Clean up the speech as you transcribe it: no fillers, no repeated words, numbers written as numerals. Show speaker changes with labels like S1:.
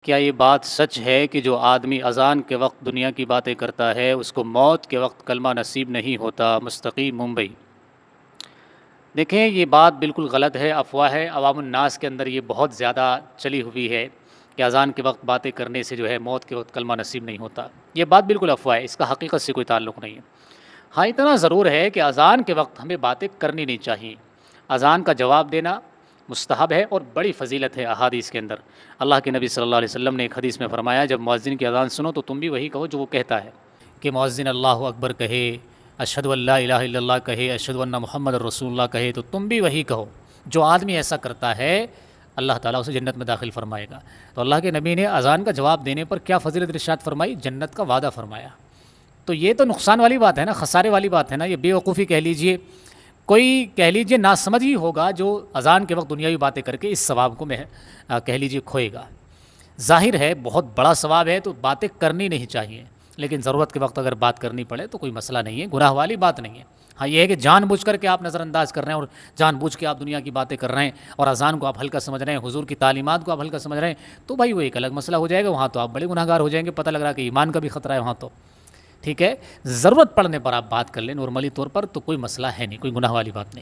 S1: کیا یہ بات سچ ہے کہ جو آدمی اذان کے وقت دنیا کی باتیں کرتا ہے اس کو موت کے وقت کلمہ نصیب نہیں ہوتا؟ مستقیم ممبئی۔ دیکھیں، یہ بات بالکل غلط ہے، افواہ ہے، عوام الناس کے اندر یہ بہت زیادہ چلی ہوئی ہے کہ اذان کے وقت باتیں کرنے سے جو ہے موت کے وقت کلمہ نصیب نہیں ہوتا۔ یہ بات بالکل افواہ ہے، اس کا حقیقت سے کوئی تعلق نہیں ہے۔ ہاں، اتنا ضرور ہے کہ اذان کے وقت ہمیں باتیں کرنی نہیں چاہیے۔ اذان کا جواب دینا مستحب ہے اور بڑی فضیلت ہے احادیث کے اندر۔ اللہ کے نبی صلی اللہ علیہ وسلم نے ایک حدیث میں فرمایا، جب مؤذن کی اذان سنو تو تم بھی وہی کہو جو وہ کہتا ہے، کہ مؤذن اللہ اکبر کہے، اشہد ان لا الہ الا اللہ کہے، اشہد ان محمد رسول اللہ کہے، تو تم بھی وہی کہو۔ جو آدمی ایسا کرتا ہے اللہ تعالیٰ اسے جنت میں داخل فرمائے گا۔ تو اللہ کے نبی نے اذان کا جواب دینے پر کیا فضیلت ارشاد فرمائی؟ جنت کا وعدہ فرمایا۔ تو یہ تو نقصان والی بات ہے نا، خسارے والی بات ہے نا، یہ بے وقوفی کہہ لیجئے، کوئی کہہ لیجئے ناسمجھ ہی ہوگا جو اذان کے وقت دنیاوی باتیں کر کے اس ثواب کو کہہ لیجئے کھوئے گا۔ ظاہر ہے بہت بڑا ثواب ہے تو باتیں کرنی نہیں چاہیے، لیکن ضرورت کے وقت اگر بات کرنی پڑے تو کوئی مسئلہ نہیں ہے، گناہ والی بات نہیں ہے۔ ہاں، یہ ہے کہ جان بوجھ کر کے آپ نظر انداز کر رہے ہیں اور جان بوجھ کے آپ دنیا کی باتیں کر رہے ہیں اور اذان کو آپ ہلکا سمجھ رہے ہیں، حضور کی تعلیمات کو آپ ہلکا سمجھ رہے ہیں، تو بھائی وہ ایک الگ مسئلہ ہو جائے گا، وہاں تو آپ بڑے گناہ گار ہو جائیں گے، پتہ لگ رہا ہے کہ ایمان کا بھی خطرہ ہے وہاں تو۔ ٹھیک ہے، ضرورت پڑنے پر آپ بات کر لیں نارملی طور پر، تو کوئی مسئلہ ہے نہیں، کوئی گناہ والی بات نہیں۔